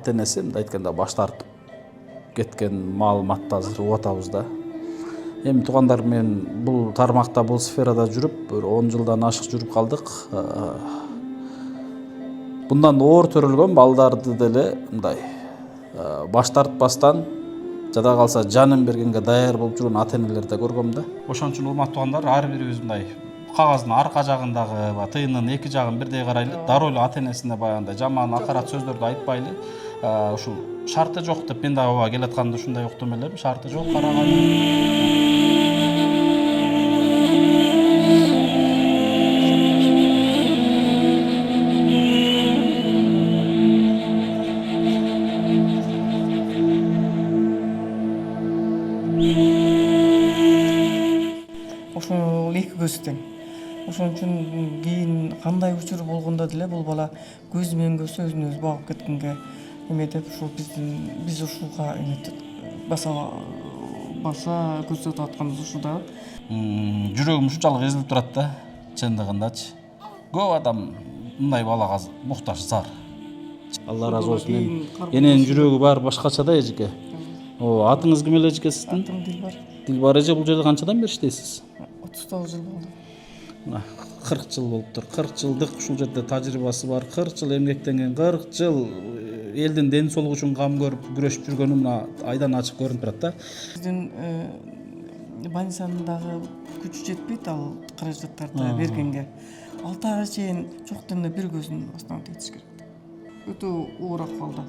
ата-энеси мындай айтканда баш тартып кеткен маалыматты азыр угуп атабыз да. Эми туугандар менен бул тармакта, бул сферада жүрүп, бир 10 жылдан ашык жүрүп калдык. Bundan оор төрөлгөн балдарды деле мындай баш тартпастан жада калса жанын бергенге даяр болуп жүргөн ата-энелерди көргөм да. Ошон үчүн урматтуу туугандар, ар бирибиз мындай кагаздын арка жагындагы тыйынын эки жагын бирдей карайлы, дароо эле ата-энесине баягындай жаман акарат сөздөрдү айтпайлы. Ушул шарты жок деп мен да ооба келатканда ушундай уктум элем. Шарты жок, караган. Ошол эки көз тең. Ошон үчүн кийин кандай учур болгондо деле бул бала көз менен көз өзүн өзү багып кеткенге эме деп ушул биз ушуга баса көрсөтүп атканыбыз ушул да. Жүрөгүм ушунчалык эзилип турат да, чындыгындачы. Көп адам мындай балага муктаж, зар. Алла разы болсун. Эненин жүрөгү баары башкача да, эжеке. Атыңыз ким эле, эжеке, сиздин? Атым Дилбар. Дилбар эже, бул жерде канчадан бери иштейсиз? 39 жыл болду. 40 жыл болуптур. 40 жылдык ушул жерде тажрыйбасы бар, 40 жыл эмгектенген, 40 жыл элдин ден соолугу үчүн кам көрүп күрөшүп жүргөнү мына айдан ачык көрүнүп турат да. Биздин больницанын дагы күчү жетпейт ал каражаттарды бергенге. 6 айга чейин жок дегенде бир көзүн астынан тетиш керек. Өтө оор акыбалда.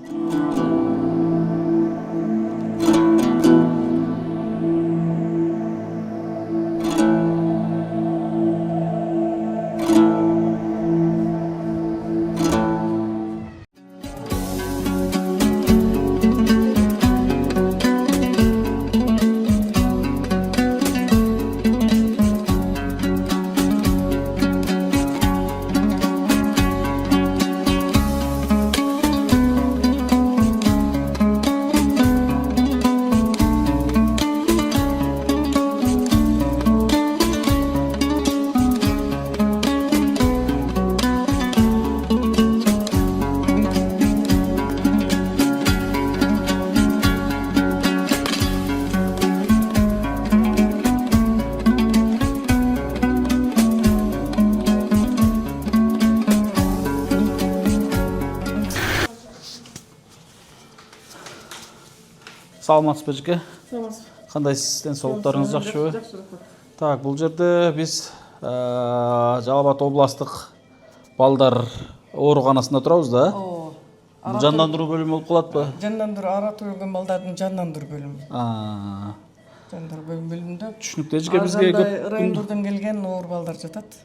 Саламатсызбы, эжеке? Саламатсыз. Кандайсыз, ден соолуктарыңыз жакшыбы? Жакшы, рахмат. Так, бул жерде биз Жалал Абад областык балдар ооруканасында турабыз да. Жандандыруу бөлүмү болуп калатпы? Жандандыруу, ара төрөлгөн балдардын жандандыруу бөлүмү. Жандандыруу бөлүмүндө. Түшүнүктүү, эжеке, бизге көп райондордон келген оор балдар жатат.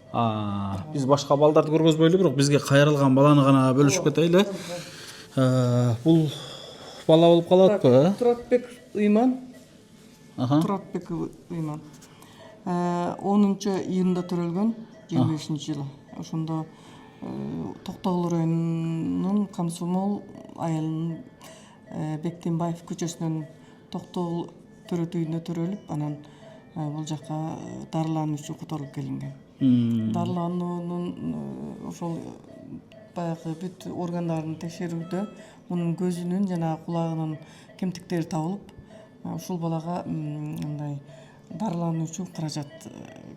Биз башка балдарды көргөзбөйлү, бирок бизге кайрылган баланы гана бөлүшүп кетели. Бул бала болуп калатпы? Туратбек Ыйман. Туратбек Ыйман. 10 июнда төрөлгөн, 25-жылы. Ошондо Токтогул районунун Камсомол айылынын Бектенбаев көчөсүнөн Токтогул төрөт үйүнө төрөлүп, анан бул жака дарылануу үчүн которулуп келинген. Дарылануунун ошол баягы бүт органдарын текшерүүдө мунун көзүнүн жана кулагынын кемтиктери табылып, ушул балага мындай дарылануу үчүн каражат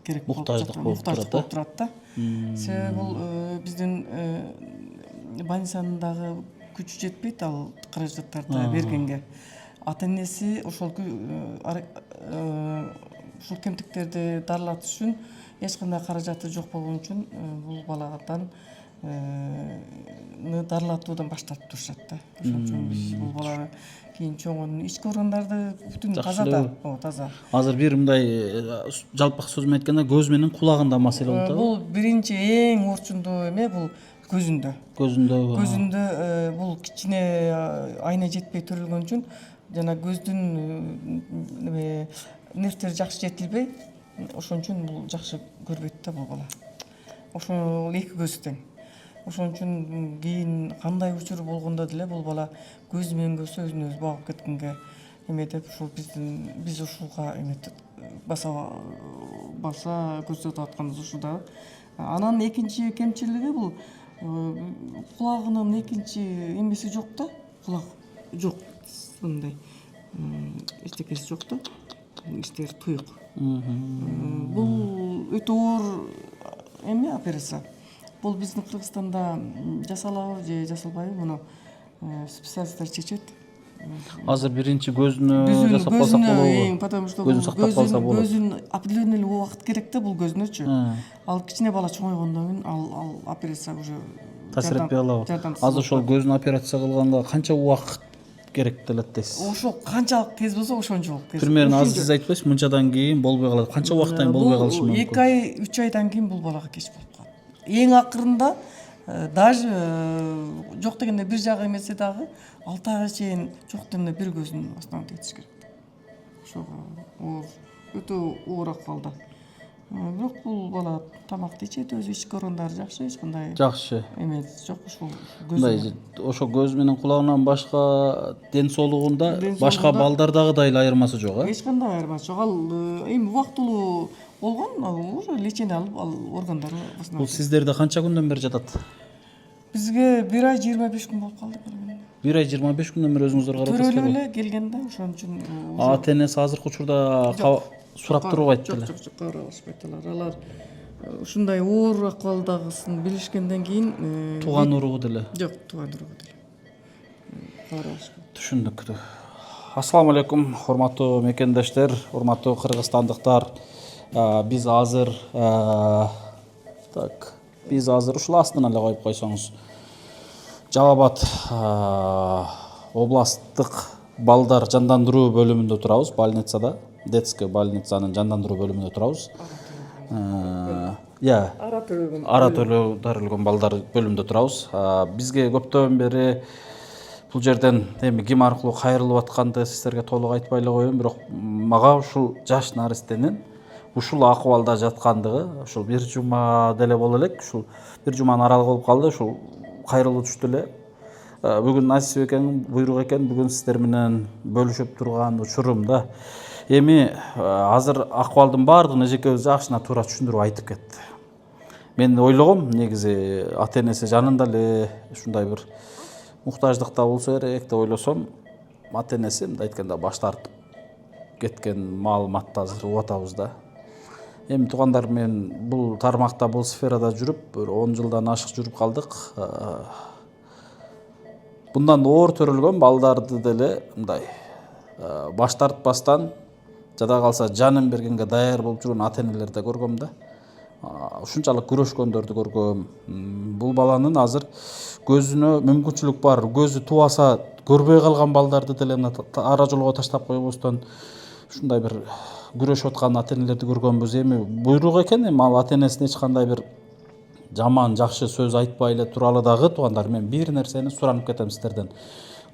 керек болуп жатат. Муктаждык болуп турат да. Себеби бул биздин больницанын дагы күчү жетпейт ал каражаттарды бергенге. Ата-энеси ошол кемтиктерди дарылатыш үчүн эч кандай каражаты жок болгон үчүн бул баладан дарылатуудан баш тартып турушат да. Ошон үчүн биз бул баланы кийин чоңунун ички органдарды бүтүн таза да, таза. Азыр бир мындай жалпак сөз менен айтканда көз менен кулагында маселе болуп атабы? Бул биринчи эң орчундуу эме бул көзүндө. Көзүндө бул кичине айна жетпей төрөлгөн үчүн жана көздүн нервтери жакшы жетилбей, ошон үчүн бул жакшы көрбөйт да бул бала. Ошол эки көз тең. Ошон үчүн кийин кандай учур болгондо деле бул бала көз менен көз өзүн өзү багып кеткенге эме деп ушул биз ушуга баса көрсөтүп атканыбыз ушул да. Анан экинчи кемчилиги бул кулагынын экинчи эмеси жок да, кулак жок, мындай эчтекеси жок да, иштери туюк. Бул өтө оор эме операция. Бул биздин Кыргызстанда жасалабы же жасалбайбы, муну специалисттер чечет. Азыр биринчи көзүнө жасап калсак болобу? Потому что Көзүн сактап калса болот. көзүн определенный убакыт керек да, бул көзүнөчү. Ал кичине бала чоңойгондон кийин ал операция уже Таасир этпей калабы? Азыр ошол көзүн операция кылганга канча убакыт керек делет дейсиз? Ошол канчалык тез болсо ошончолук тез. Примерно азыр сиз айтпайсызбы, мынчадан кийин болбой калат. Канча убакыттан болбой калышы мүмкүн? 2 ай, 3 айдан кийин бул балага кеч болуп калат. Эң акырында даже жок дегенде бир жагы эмесе дагы 6 айга чейин жок дегенде бир көзүн остановить этиш керек. Ошого өтө оор акыбалда. Бирок бул бала тамакты ичет, өзү ички орондору жакшы, эч кандай Жакшы. эмес жок. Ушул Мындай ошо көз менен кулагынан башка ден соолугунда башка балдардагыдай эле айырмасы жок, эч кандай айырмасы жок. Ал эми убактылуу болгон, уже лечение алып, ал органдары Бул сиздерде канча күндөн бери жатат? Бизге 1 ай 25 күн болуп калды келгенде. 1 ай 25 күндөн бери өзүңүздөр карап атасыздар. Төрөлүп эле келген да, ошон үчүн ата-энеси азыркы учурда сурап турбайт эле. жок, кабар алышпайт алар. Алар ушундай оор акыбалдагысын билишкенден кийин Тууган уругу деле. жок, тууган уругу деле кабар алышпайт. Түшүндүк. Ассаламу алейкум, урматтуу мекендештер, урматтуу кыргызстандыктар. Биз азыр ушул астына эле коюп койсоңуз. Жалал Абад областтык балдар жандандыруу бөлүмүндө турабыз, больницада, детский больницанын жандандыруу бөлүмүндө турабыз. Ара төрөлгөн балдар бөлүмүндө турабыз. Бизге көптөн бери бул жерден эми ким аркылуу кайрылып атканды сиздерге толук айтпай эле коеюн, бирок мага ушул жаш наристенин ушул акыбалда жаткандыгы ушул бир жума деле боло элек, ушул бир жуманын аралыгы болуп калды, ушул кайрылуу түштү эле. Бүгүн насип экен, буйрук экен, бүгүн сиздер менен бөлүшүп турган учурум да. Эми азыр акыбалдын баардыгын эжекебиз жакшына туура түшүндүрүп айтып кетти. Мен ойлогом, негизи ата-энеси жанында эле ушундай бир муктаждыкта болсо керек деп ойлосом, ата-энеси мындай айтканда баш тартып кеткен маалыматты азыр угуп атабыз да. Эми туугандар, мен бул тармакта, бул сферада жүрүп, бир 10 жылдан ашык жүрүп калдык. Bundan оор төрөлгөн балдарды деле мындай баш тартпастан, жада калса жанын бергенге даяр болуп жүргөн ата-энелерди көргөм да. Ушунчалык күрөшкөндөрдү көргөм. Бул баланын азыр көзүнө мүмкүнчүлүк бар, көзү тубаса көрбөй калган балдарды деле ара жолго таштап койбостон ушундай бир күрөшүп аткан ата-энелерди көргөнбүз. Эми буйрук экен, эми ал ата-энесине эч кандай бир жаман жакшы сөз айтпай эле туралы дагы туугандар, мен бир нерсени суранып кетем сиздерден.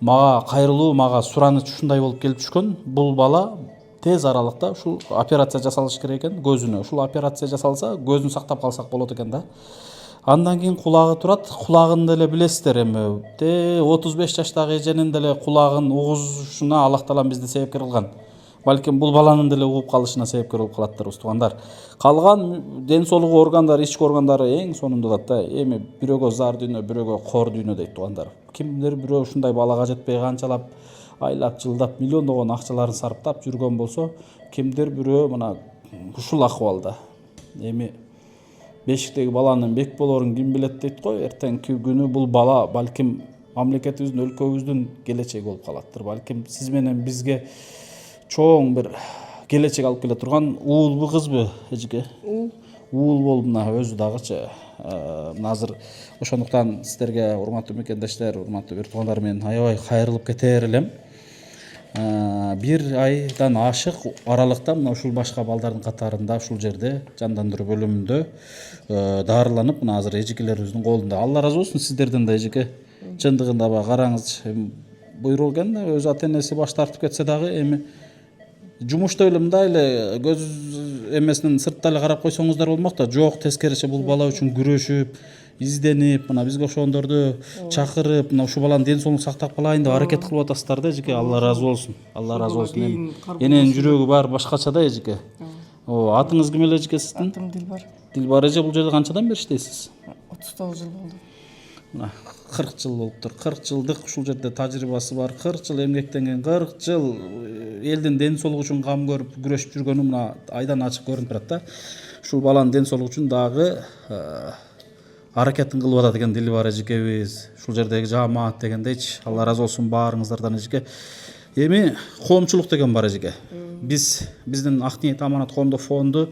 Мага кайрылуу, мага сураныч ушундай болуп келип түшкөн. Бул бала тез аралыкта ушул операция жасалыш керек экен көзүнө. Ушул операция жасалса, көзүн сактап калсак болот экен да. Андан кийин кулагы турат. Кулагын деле билесиздер, эми 35 жаштагы эженин деле кулагын угузушуна Аллах Таалам бизди себепкер кылган. Балким бул баланын деле угуп калышына себепкер болуп калаттыр туугандар. Калган ден соолугу органдары, ички органдары эң сонунда атат да. Эми бирөөгө зар дүйнө, бирөөгө кор дүйнө дейт туугандар. Кимдир бирөө ушундай балага жетпей канчалап айлап, жылдап, миллиондогон акчаларын сарптап жүргөн болсо, кимдир бирөө мына ушул акыбалда. Эми бешиктеги баланын бек болорун ким билет дейт го. Эртеңки күнү бул бала балким мамлекетибиздин, өлкөбүздүн келечеги болуп калаттыр. Балким сиз менен бизге чоң бир келечек алып келе турган уулбу, кызбы эжеке? Уул болуп мына өзү дагычы. Мына азыр ошондуктан сиздерге, урматтуу мекендештер, урматтуу бир туугандар, мен аябай кайрылып кетер элем. 1 айдан ашык аралыкта мына ушул башка балдардын катарында ушул жерде жандандыруу бөлүмүндө дарыланып, мына азыр эжекелерибиздин колунда. Алла ыраазы болсун сиздерден да эжеке. Чындыгында баягы караңызчы, буйрук экен, өз ата-энеси баш тартып кетсе дагы эми жумушта эле мындай эле көз эмесинен сыртта эле карап койсоңуздар болмок да. Жок, тескерисинче бул бала үчүн күрөшүп, изденип, мына бизге ошондорду чакырып, мына ушул баланын ден соолугун сактап калайын деп аракет кылып атасыздар да эжеке. Алла ыраазы болсун. Алла ыраазы болсун. Эненин жүрөгү баары башкача да эжеке. Атыңыз ким эле эжеке сиздин? Атым Дилбар. Дилбар эже, бул жерде канчадан бери иштейсиз? 39 жыл болду. мына 40 жыл болуптур. 40 жылдык ушул жерде тажрыйбасы бар, 40 жыл эмгектенген, 40 жыл элдин ден соолугу үчүн кам көрүп күрөшүп жүргөнү мына айдан ачык көрүнүп турат да. Ушул баланын ден соолугу үчүн дагы аракетин кылып атат экен Дилбар эжекебиз. Ушул жердеги жаамат дегендейчи. Алла ыраазы болсун баарыңыздардан эжеке. Эми коомчулук деген бар эжеке. Биздин Ак ниет аманат коомдук фонду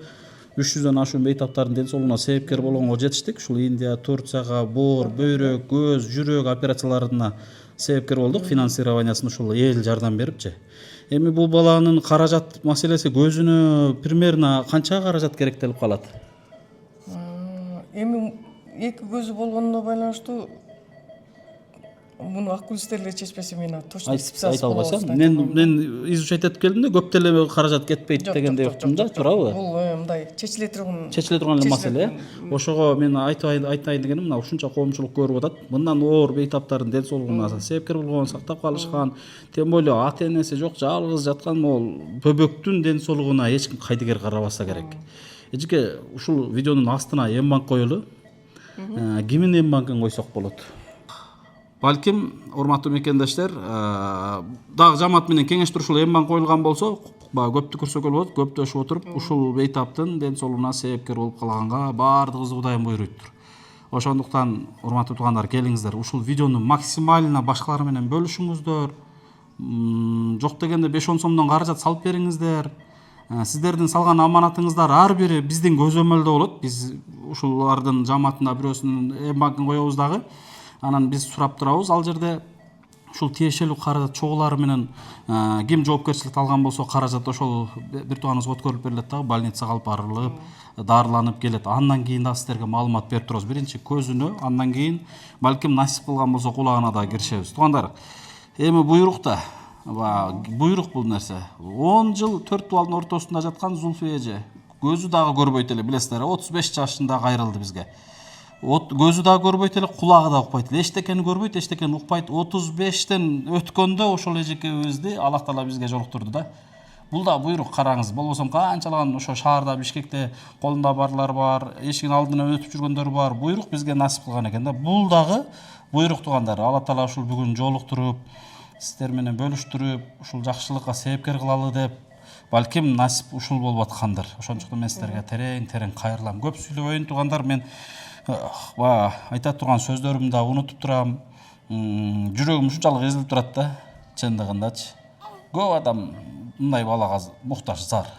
300дөн ашуун бейтаптардын ден соолугуна себепкер болгонго жетиштик. Ушул Индия, Турцияга боор, бөйрөк, көз, жүрөк операцияларына себепкер болдук. Финансированиясын ушул эл жардам берипчи. Эми бул баланын каражат маселеси көзүнө примерно канча каражат керектелип калат? Эми эки көзү болгонуна байланыштуу муну окулисттер чечпесе мен точно Айта албайсың. Мен изучать этип келдим да, көп деле каражат кетпейт дегендей уктум да, туурабы? Бул мындай чечиле турган маселе. Ошого мен айтайын дегеним мына ушунча коомчулук көрүп атат. Мындан оор бейтаптардын ден соолугуна себепкер болгон, сактап калышкан, тем более ата энеси жок, жалгыз жаткан могул бөбөктүн ден соолугуна эч ким кайдыгер карабаса керек. Эжеке, ушул видеонун астына эм-банк коелу. Кимдин эм-банкын койсок болот? Балким, урматтуу мекендештер, дагы жамаат менен кеңештир ушул эм-банк коюлган болсо, көптү көрсөкөл болот, көптөшүп отуруп, ушул бейтаптын ден соолугуна себепкер болуп калганга баардыгыбыз Кудайым буйруйттур. Ошондуктан, урматтуу туугандар, келиңиздер, ушул видеону максимально башкалар менен бөлүшүңүздөр. Жок дегенде 5-10 сомдон каражат салып бериңиздер. Сиздердин салган аманатыңыздар ар бири биздин көзөмөлдө болот. Биз ушулардын жамаатында бирөөсүнүн эм-банкын коебуз дагы. Анан биз сурап турабыз ал жерде ушул тиешелүү каражат чогулары менен ким жоопкерчиликти алган болсо каражат ошол бир тууганыбызга өткөрүлүп берилет дагы, больницага алып барылып, дарыланып келет. Андан кийин дагы сиздерге маалымат берип турабыз. Биринчи көзүнө, андан кийин балким насип кылган болсо кулагына да киришебиз. Туугандар, эми буйрукта буйрук бул нерсе. 10 жыл 4 балдын ортосунда жаткан Зулфия эже. Көзү дагы көрбөйт эле, билесиздер, 35 жашында кайрылды бизге. Көзү дагы көрбөйт эле, кулагы да укпайт эле. Эчтекени көрбөйт, эчтекени укпайт. 35тен өткөндө ошол эжекебизди Аллах Таала бизге жолуктурду да. Бул да буйрук, караңыз. Болбосо канчалаган ошо шаарда, Бишкекте колунда барлар бар, эшигин алдынан өтүп жүргөндөр бар. Буйрук бизге насип кылган экен да. Бул дагы буйрук, туугандар. Алла Таала ушул бүгүн жолуктуруп, сиздер менен бөлүштүрүп, ушул жакшылыкка себепкер кылалы деп, балким насип ушул болуп аткандыр. Ошончуктан мен сиздерге терең кайрылам. Көп сүйлөбөйүн, туугандар, мен айта турган сөздөрүмдү да унутуп турам. Жүрөгүм ушунчалык эзилип турат да, чындыгындачы. Көп адам мындай балага муктаж, зар.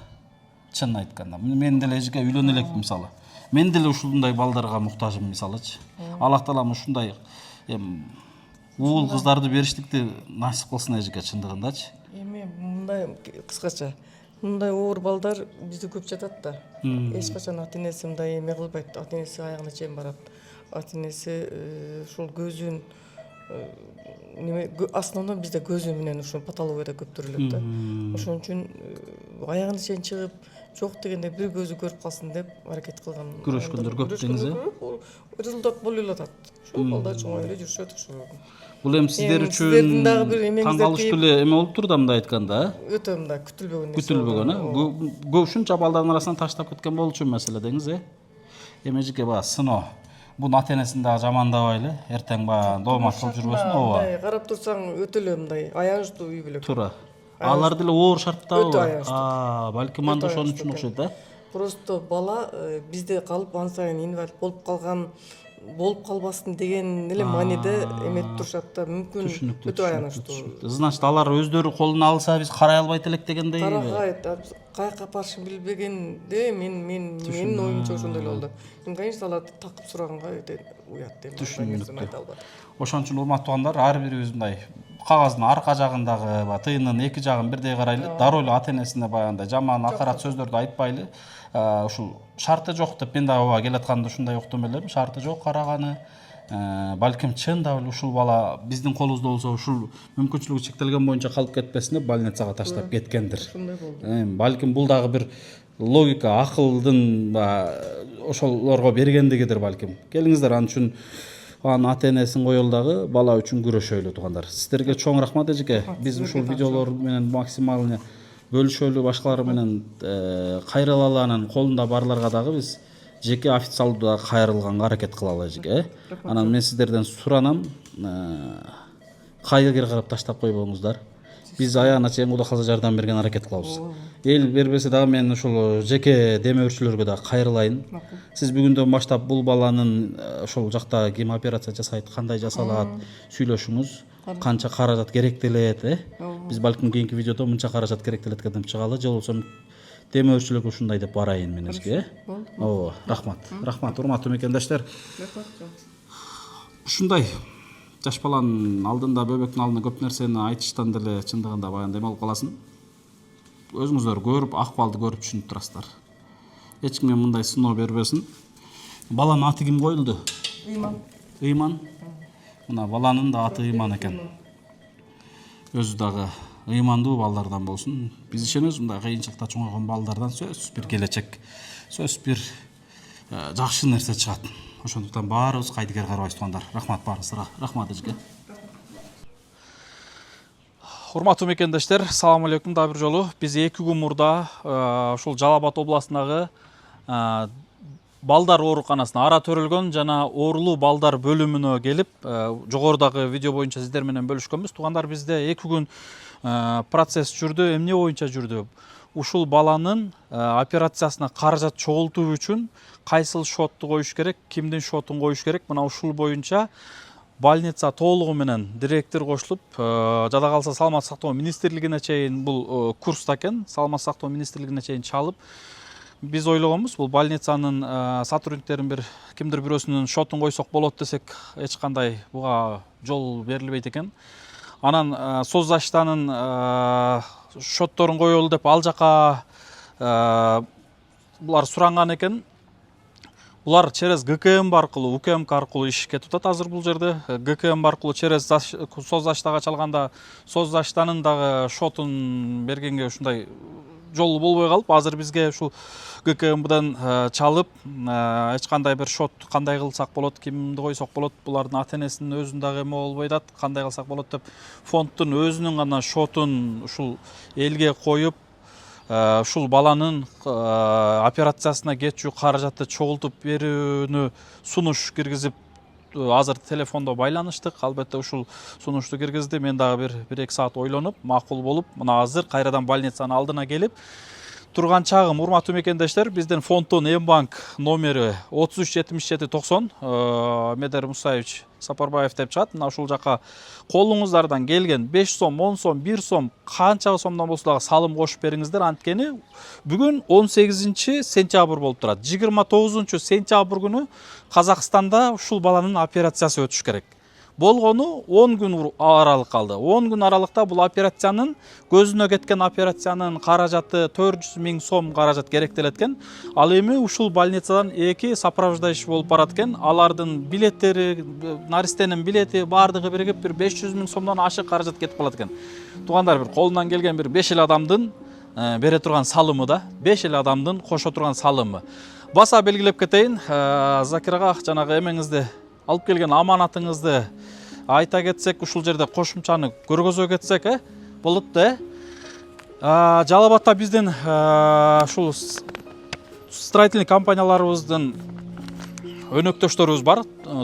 Чынын айтканда, мен деле эжеке үйлөнө элекмин мисалы. Мен деле ушундай балдарга муктажмын мисалычы. Аллах Таалам ушундай уул кыздарды бериштикти насип кылсын эжеке, чындыгындачы. Эми мындай кыскача, мындай оор балдар бизде көп жатат да. Эч качан ата энеси мындай эме кылбайт. Ата энеси аягына чейин барат. Ата энеси ушул көзүн основном бизде көзү менен ушул патологияда көп төрөлөт да. Ошон үчүн аягына чейин чыгып, жок дегенде бир көзү көрүп калсын деп аракет кылган. Күрөшкөндөр көп деңиз, результат болуп атат. Ошол балдар чоңоюп эле жүрүшөт ошол. Бул эми сиздер үчүн таң калыштуу эле эме болуптур да, мындай айтканда, өтө мындай күтүлбөгөн нерсе. Күтүлбөгөн, ушунча балдардын арасынан таштап кеткен болчу маселе деңиз, Эми эжеке сыно. Бул ата энесин дагы жамандабайлы, эртең доомат кылып жүрбөсүн, ооба. Мындай карап турсаң өтө эле мындай аянычтуу үй бүлөк. Туура. Алар деле оор шарттабы? Өтө аянычтуу. Балким анда ошон үчүн окшойт да. Просто бала бизде калып ан сайын инвалид болуп калбасын деген эле мааниде эметип турушат да, мүмкүн өтө аянычтуу. Значит, алар өздөрү колуна алса биз карай албайт элек дегендей. Карагайт, каяка барышын билбегенде менин оюмча ошондой эле болду. Эми конечно аларды такып сураганга өтө уят эми айта албадым. Ошон үчүн урматтуу туугандар, ар бирибиз мындай кагаздын арка жагындагы тыйынын эки жагын бирдей карайлы. Дароо эле ата энесине баягындай жаман акарат сөздөрдү айтпайлы. Ушул шарты жок деп мен дагы келатканда ушундай уктум элем. Шарты жок караганы. Балким чындап эле ушул бала биздин колубузда болсо ушул мүмкүнчүлүгү чектелген боюнча калып кетпесин деп больницага таштап кеткендир. Ушундай болду. Балким бул дагы бир логика, акылдын ошолорго бергендигидир балким. Келиңиздер, ал үчүн ата энесин коелу дагы бала үчүн күрөшөлү, туугандар. Сиздерге чоң рахмат эжеке. Биз ушул видеолор менен максималны бөлүшөлү, башкалар менен кайрылалы, анан колунда барларга дагы биз жеке официалдуу кайрылганга аракет кылалы эжеке. Анан мен сиздерден суранам, кайгыр карап таштап койбоңуздар. Биз аягына чейин Кудай калса жардам берген аракет кылабыз. Эл бербесе дагы мен ушул жеке дем өрчүлөргө да кайрылайын. Сиз бүгүндөн баштап бул баланын ошол жакта ким операция жасайт, кандай жасалат, сүйлөшүңүз. Канча каражат керектелет, Биз балким кийинки видеодо мынча каражат керектелет деп чыгалы, же болбосо дем өрчүлөргө ушундай деп барайын мен эжеке. Ооба, рахмат. Рахмат, урматтуу мекендештер. Ушундай жаш баланын алдында, бөбөктүн алдында көп нерсени айтыштан деле чындыгында баягы эме болуп каласың. Өзүңүздөр көрүп, акыбалды көрүп түшүнүп турасыздар. Эч кимге мындай сыноо бербесин. Баланын аты ким коюлду? Ыйман. Ыйман. Мына баланын да аты Ыйман экен. Өзү дагы ыймандуу балдардан болсун. Биз ишенебиз, мындай кыйынчылыкта чоңойгон балдардан сөзсүз бир келечек, сөзсүз бир жакшы нерсе чыгат. Ошондуктан баарыбыз кайдыгер карабайбыз туугандар. Рахмат баарыңыздарга. Рахмат эжеке. Урматтуу мекендештер, салам алейкум да бир жолу. Биз 2 күн мурда ушул Жалал Абад областындагы балдар ооруканасына, ара төрөлгөн жана оорулуу балдар бөлүмүнө келип, жогорудагы видео боюнча сиздер менен бөлүшкөнбүз. Туугандар, бизде 2 күн процесс жүрдү. Эмне боюнча жүрдү? Ушул баланын операциясына каражат чогултуу үчүн кайсыл шотту коюш керек, кимдин шотун коюш керек? Мына ушул боюнча больница толугу менен директор кошулуп, жада калса Саламаттык сактоо министрлигине чейин бул курста экен, Саламаттык сактоо министрлигине чейин чалып, биз ойлогонбуз, бул больницанын сотрудниктерин бир кимдир бирөөсүнүн шотун койсок болот десек, эч кандай буга жол берилбейт экен. Анан соцзащитанын шотторун коелу деп ал жака булар суранган экен. Булар через ГКМ аркылуу, УКМК аркылуу иш кетип атат азыр бул жерде. ГКМ аркылуу через соцзащитага чалганда, соцзащитанын дагы шотун бергенге ушундай жолу болбой калып, азыр бизге ушул ГКМдан чалып, эч кандай бир шот кандай кылсак болот, кимди койсок болот, булардын ата-энесинин өзүн дагы эме болбой атат, кандай кылсак болот деп фонддун өзүнүн гана шотун ушул элге коюп, ушул баланын операциясына кетчү каражатты чогултуп берүүнү сунуш киргизип, азыр телефондо байланыштык. Албетте ушул сунушту киргизди. Мен дагы 1-2 саат ойлонуп, макул болуп, мына азыр кайрадан больницанын алдына келип турган чагым. Урматтуу мекендештер, биздин фонддун М-банк номери 337790, Медер Мусаевич Сапарбаев деп чыгат. Мына ушул жака колуңуздардан келген 5 сом, 10 сом, 1 сом, канча сомдон болсо дагы салым кошуп бериңиздер. Анткени бүгүн 18 сентябрь болуп турат. 29 сентябрь күнү Казакстанда ушул баланын операциясы өтүш керек. Болгону 10 күн аралык калды. 10 күн аралыкта бул операциянын, көзүнө кеткен операциянын каражаты 400 000 сом каражат керектелет экен. Ал эми ушул больницадан 2 сопровождающий болуп барат экен. Алардын билеттери, наристенин билети баардыгы биригип бир 500 000 сомдон ашык каражат кетип калат экен. Туугандар, бир колунан келген бир 5 адамдын бере турган салымы да, 5 адамдын кошо турган салымы. Баса белгилеп кетейин, Закирага жанагы эмеңизди алып келген аманатыңызды айта кетсек, ушул жерде кошумчаны көргөзө кетсек, болот да. Жалал Абадта биздин ушул строительный компанияларыбыздын өнөктөштөрүбүз бар.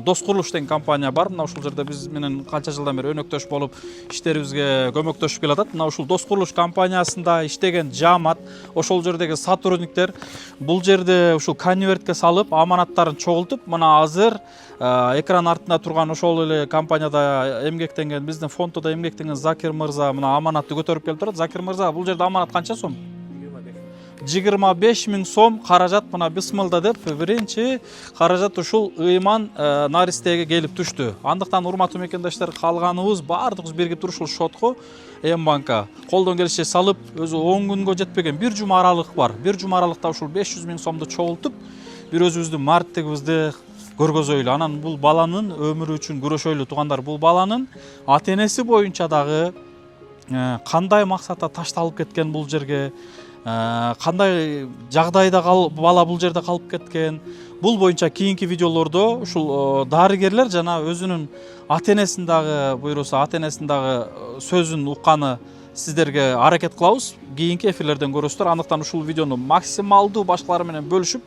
Дос курулуш деген компания бар. Мына ушул жерде биз менен канча жылдан бери өнөктөш болуп иштерибизге көмөктөшүп келатат. Мына ушул Дос курулуш компаниясында иштеген жамаат, ошол жердеги сотрудниктер бул жерде ушул конвертке салып, аманаттарын чогултуп, мына азыр экран артында турган ошол эле компанияда эмгектенген, биздин фонддо эмгектенген Закир мырза мына аманатты көтөрүп келип турат. Закир мырза, бул жерде аманат канча сом? 25 000 сом каражат, мына бисмилда деп биринчи каражат ушул Ыйман наристеге келип түштү. Андыктан урматтуу мекендештер, калганыбыз баардыгыбыз биригип туруп ушул шотко М-банка колдон келишче салып, өзү 10 күнгө жетпеген 1 жума аралык бар. 1 жума аралыкта ушул 500 000 сомду чогултуп, бир өзүбүздүн мартигибизди көргөзөйлү. Анан бул баланын өмүрү үчүн күрөшөйлү. Туугандар, бул баланын ата-энеси боюнча дагы кандай максатта ташталып кеткен бул жерге, кандай жагдайда бала бул жерде калып кеткен, бул боюнча кийинки видеолордо ушул дарыгерлер жана өзүнүн ата-энесин дагы буйруса, ата-энесин дагы сөзүн укканы сиздерге аракет кылабыз. Кийинки эфирлерден көрөсүздөр. Андыктан ушул видеону максималдуу башкалар менен бөлүшүп,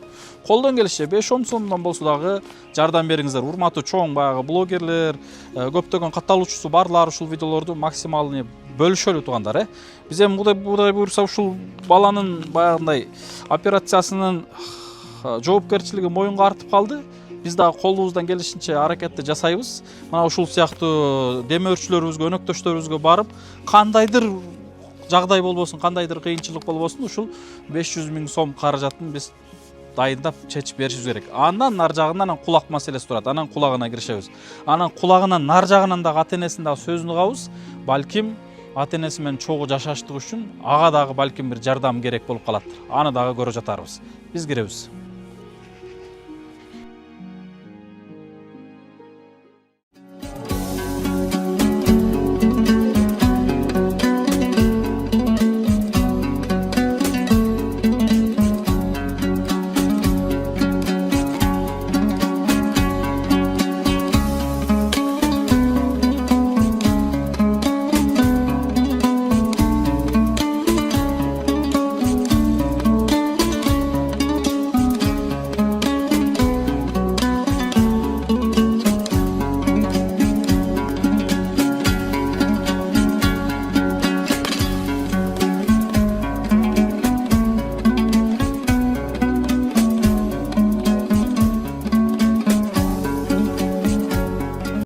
колдон келишче 5-10 сомдон болсо дагы жардам бериңиздер. Урматтуу чоң баягы блогерлер, көптөгөн катталуучусу барлар ушул видеолорду максималный бөлүшөлү туугандар, Биз эми Кудай буйрса ушул баланын баягындай операциясынын жоопкерчилиги моюнга артып калды. Биз дагы колубуздан келишинче аракетти жасайбыз. Мына ушул сыяктуу демөөрчүлөрүбүзгө, өнөктөштөрүбүзгө барып, кандайдыр жагдай болбосун, кандайдыр кыйынчылык болбосун, ушул 500 000 сом каражатын биз дайындап чечип беришибиз керек. Андан нар жагынан кулак маселеси турат. Анан кулагына киришебиз. Анан кулагынын нар жагынан дагы ата-энесинин дагы сөзүн угабыз. Балким ата-энеси менен чогуу жашаштык үчүн ага дагы балким бир жардам керек болуп калат. Аны дагы көрө жатарбыз. Биз киребиз.